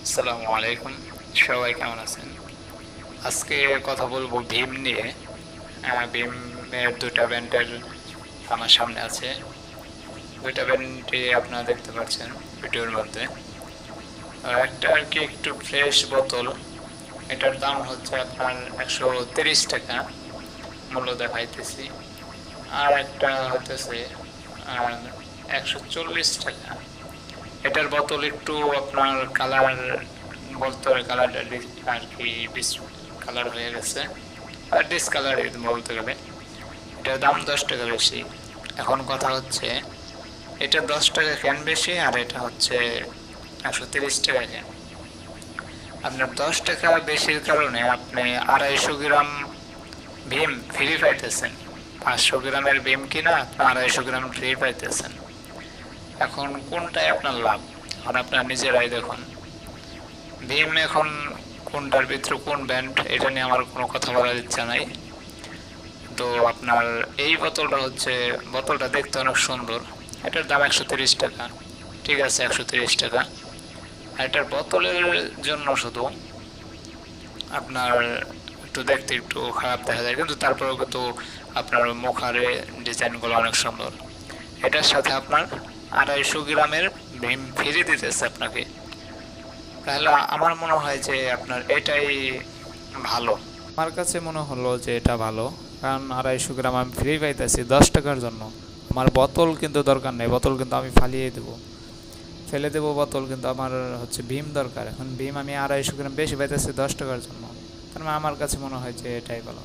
আসসালামু আলাইকুম, সবাই কেমন আছেন? আজকে কথা বলবো ভীম নিয়ে। ভীমের দুটা ব্যান্ডের আমার সামনে আছে। দুইটা ব্যান্ডই আপনারা দেখতে পাচ্ছেন ভিডিওর মধ্যে। একটা আর কি একটু ফ্রেশ বোতল, এটার দাম হচ্ছে আপনার 130 টাকা মূল্য দেখাইতেছি। আর একটা হতেছে 140 টাকা। এটার বোতল একটু আপনার কালার, বলতে হবে কালারটা আর কি কালার হয়ে গেছে, আর ডিসকালার বলতে গেলে। এটার দাম 10 টাকা বেশি। এখন কথা হচ্ছে, এটা 10 টাকা কেন বেশি আর এটা হচ্ছে 130 টাকা কেন? আপনার 10 টাকা বেশির কারণে আপনি 250 গ্রাম ভীম ফ্রি পাইতেছেন। 500 গ্রামের ভীম কিনা আপনি 250 গ্রাম ফ্রি পাইতেছেন। এখন কোনটাই আপনার লাভ? এখন আপনার নিজেরাই দেখুন। ভীম এখন কোনটার ভিতরে কোন ব্যান্ড, এটা নিয়ে আমার কোনো কথা বলার ইচ্ছা নাই। তো আপনার এই বোতলটা হচ্ছে, বোতলটা দেখতে অনেক সুন্দর, এটার দাম 130 টাকা। ঠিক আছে, 130 টাকা। আর এটার বোতলের জন্য শুধু আপনার একটু দেখতে একটু খারাপ দেখা যায়, কিন্তু তারপরেও কিন্তু আপনার মুখারে ডিজাইনগুলো অনেক সুন্দর। এটার সাথে আপনার 250 গ্রামের ভীম ফ্রি দিতেছে আপনাকে। তাহলে আমার মনে হয় যে আপনার এটাই ভালো। আমার কাছে মনে হলো যে এটা ভালো, কারণ 250 গ্রাম আমি ফ্রি পাইতেছি 10 টাকার জন্য। আমার বোতল কিন্তু দরকার নেই, বোতল কিন্তু আমি ফালিয়ে দেবো, ফেলে দেবো বোতল, কিন্তু আমার হচ্ছে ভীম দরকার। এখন ভীম আমি 250 গ্রাম বেশি পাইতেছি 10 টাকার জন্য, তার মানে আমার কাছে মনে হয় যে এটাই ভালো।